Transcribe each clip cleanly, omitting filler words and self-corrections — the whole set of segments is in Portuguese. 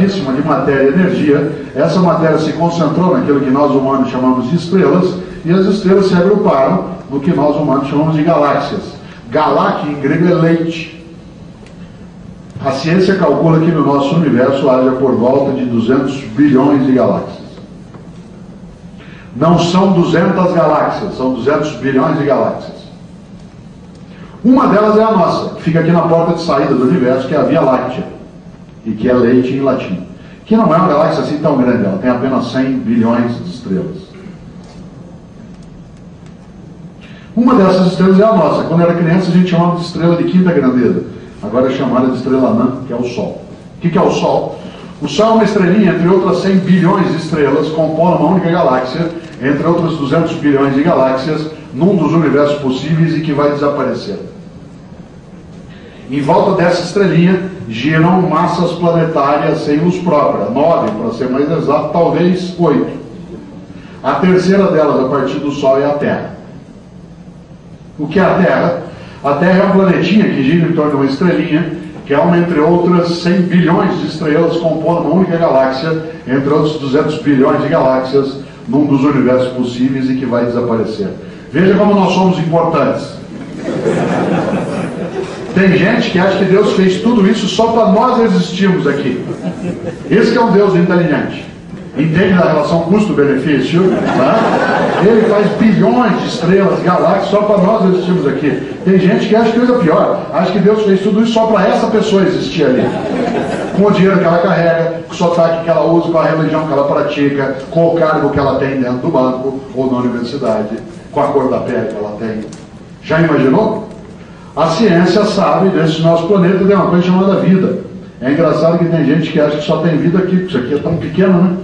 de matéria e energia. Essa matéria se concentrou naquilo que nós humanos chamamos de estrelas, e as estrelas se agruparam no que nós humanos chamamos de galáxias. Galá, que em grego é leite. A ciência calcula que no nosso universo haja por volta de 200 bilhões de galáxias. Não são 200 galáxias, são 200 bilhões de galáxias. Uma delas é a nossa, que fica aqui na porta de saída do universo, que é a Via Láctea, e que é leite em latim. Que não é uma galáxia assim tão grande, ela tem apenas 100 bilhões de estrelas. Uma dessas estrelas é a nossa. Quando era criança a gente chamava de estrela de quinta grandeza. Agora é chamada de estrela anã, que é o Sol. O que é o Sol? O Sol é uma estrelinha, entre outras 100 bilhões de estrelas, compõe uma única galáxia, entre outras 200 bilhões de galáxias, num dos universos possíveis e que vai desaparecer. Em volta dessa estrelinha giram massas planetárias sem luz própria, 9 para ser mais exato, talvez 8. A terceira delas, a partir do Sol, é a Terra. O que é a Terra? A Terra é um planetinha que gira em torno de uma estrelinha, que é uma, entre outras, 100 bilhões de estrelas, compondo uma única galáxia, entre outros 200 bilhões de galáxias, num dos universos possíveis e que vai desaparecer. Veja como nós somos importantes. Tem gente que acha que Deus fez tudo isso só para nós existirmos aqui. Esse que é um Deus inteligente. Entende da relação custo-benefício, tá? Ele faz bilhões de estrelas, galáxias, só para nós existirmos aqui. Tem gente que acha coisa pior, acha que Deus fez tudo isso só para essa pessoa existir ali. Com o dinheiro que ela carrega, com o sotaque que ela usa, com a religião que ela pratica, com o cargo que ela tem dentro do banco ou na universidade, com a cor da pele que ela tem. Já imaginou? A ciência sabe desse nosso planeta tem uma coisa chamada vida. É engraçado que tem gente que acha que só tem vida aqui, porque isso aqui é tão pequeno, né?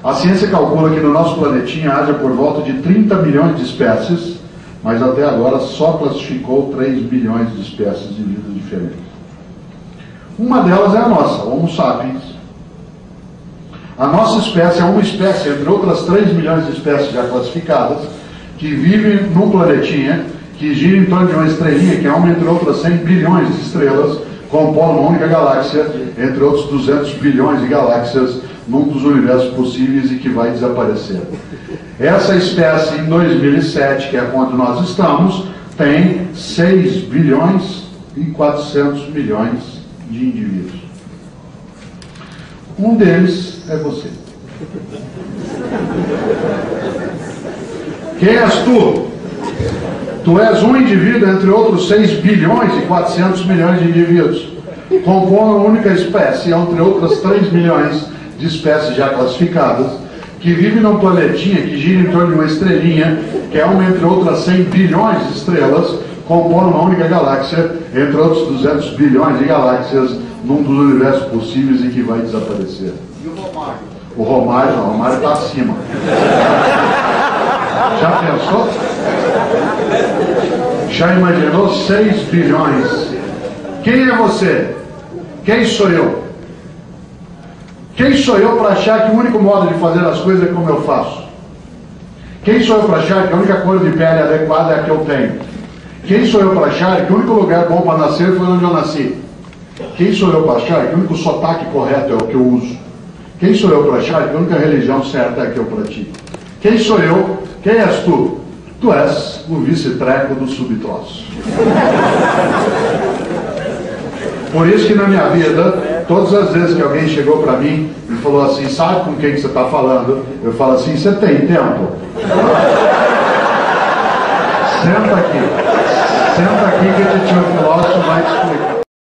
A ciência calcula que no nosso planetinha haja por volta de 30 milhões de espécies, mas até agora só classificou 3 bilhões de espécies de vida diferentes. Uma delas é a nossa, Homo sapiens. A nossa espécie é uma espécie, entre outras 3 milhões de espécies já classificadas, que vive num planetinha que gira em torno de uma estrelinha, que é uma, entre outras 100 bilhões de estrelas, compondo uma única galáxia, entre outros 200 bilhões de galáxias, num dos universos possíveis e que vai desaparecer. Essa espécie, em 2007, que é quando nós estamos, tem 6 bilhões e 400 milhões de indivíduos. Um deles é você. Quem és tu? Tu és um indivíduo entre outros 6 bilhões e 400 milhões de indivíduos. Compõe uma única espécie, entre outras 3 milhões de espécies já classificadas, que vive num planetinha que gira em torno de uma estrelinha, que é uma, entre outras 100 bilhões de estrelas, compõe uma única galáxia, entre outros 200 bilhões de galáxias, num dos universos possíveis e que vai desaparecer. E o Romário? O Romário não, o Romário está acima. Já pensou? Já imaginou 6 bilhões? Quem é você? Quem sou eu? Quem sou eu para achar que o único modo de fazer as coisas é como eu faço? Quem sou eu para achar que a única cor de pele adequada é a que eu tenho? Quem sou eu para achar que o único lugar bom para nascer foi onde eu nasci? Quem sou eu para achar que o único sotaque correto é o que eu uso? Quem sou eu para achar que a única religião certa é a que eu pratico? Quem sou eu? Quem és tu? Tu és o vice-treco do subtroço. Por isso que na minha vida, todas as vezes que alguém chegou para mim e falou assim, sabe com quem que você está falando? Eu falo assim, você tem tempo? Senta aqui que o tio filósofo vai te explicar.